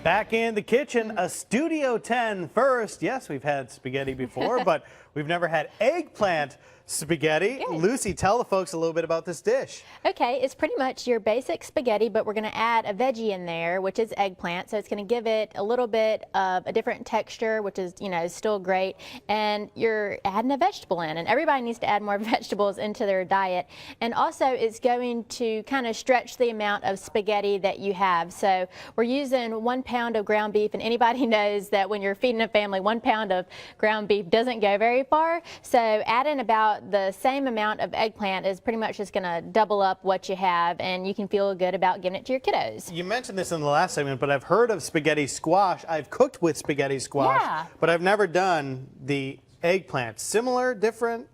Back in the kitchen, a Studio 10 first. Yes, we've had spaghetti before, but we've never had eggplant spaghetti. Good. Lucy, tell the folks a little bit about this dish. Okay, it's pretty much your basic spaghetti, but we're going to add a veggie in there, which is eggplant. So it's going to give it a little bit of a different texture, which is, still great. And you're adding a vegetable in, and everybody needs to add more vegetables into their diet. And also, it's going to kind of stretch the amount of spaghetti that you have. So we're using 1 pound of ground beef, and anybody knows that when you're feeding a family, 1 pound of ground beef doesn't go very far. So adding about the same amount of eggplant is pretty much just going to double up what you have, and you can feel good about giving it to your kiddos. You mentioned this in the last segment, but I've heard of spaghetti squash. I've cooked with spaghetti squash, Yeah. but I've never done the eggplant. Similar, different?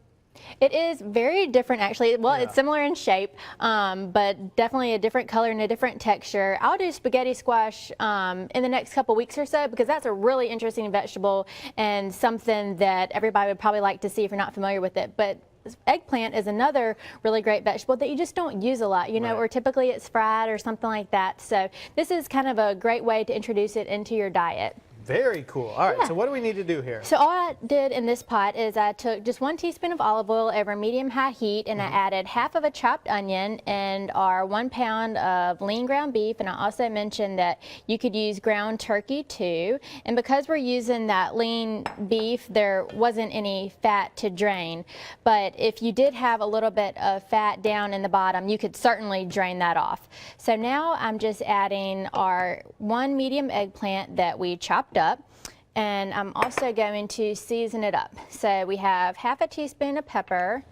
It is very different, actually. Well, Yeah. It's similar in shape, but definitely a different color and a different texture. I'll do spaghetti squash in the next couple weeks or so, because that's a really interesting vegetable and something that everybody would probably like to see if you're not familiar with it. But eggplant is another really great vegetable that you just don't use a lot, Right. or typically it's fried or something like that. So this is kind of a great way to introduce it into your diet. Very cool. All right, Yeah. so what do we need to do here? So all I did in this pot is I took just 1 teaspoon of olive oil over medium-high heat, and I added half of a chopped onion and our 1 pound of lean ground beef. And I also mentioned that you could use ground turkey too. And because we're using that lean beef, there wasn't any fat to drain. But if you did have a little bit of fat down in the bottom, you could certainly drain that off. So now I'm just adding our 1 medium eggplant that we chopped up, and I'm also going to season it up. So we have half a teaspoon of pepper,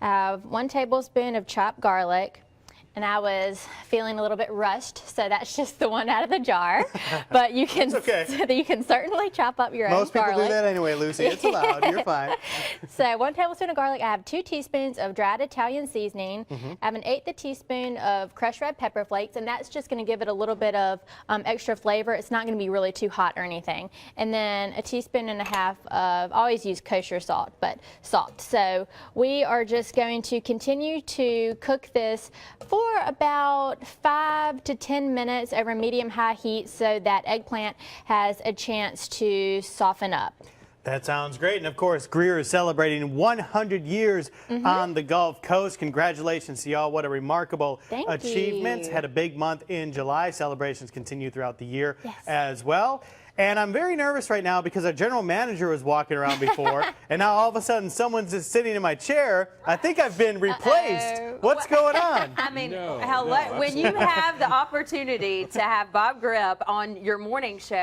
1 tablespoon of chopped garlic, and I was feeling a little bit rushed, so that's just the one out of the jar. But you can, okay. you can certainly chop up your own Most people garlic. do that anyway, Lucy. It's allowed. You're fine. So 1 tablespoon of garlic. I have 2 teaspoons of dried Italian seasoning. I have an 1/8 teaspoon of crushed red pepper flakes, and that's just going to give it a little bit of extra flavor. It's not going to be really too hot or anything. And then 1.5 teaspoons of, I always use kosher salt, but salt. So we are just going to continue to cook this for about 5 to 10 minutes over medium-high heat, so that eggplant has a chance to soften up. That sounds great. And of course, Greer is celebrating 100 years on the Gulf Coast. Congratulations to y'all. What a remarkable achievement. you. Had a big month in July. Celebrations continue throughout the year Yes. as well. And I'm very nervous right now because our general manager was walking around before, and now all of a sudden someone's just sitting in my chair. I think I've been replaced. What's going on? I mean, No, hello. no, When you have the opportunity to have Bob Grip on your morning show,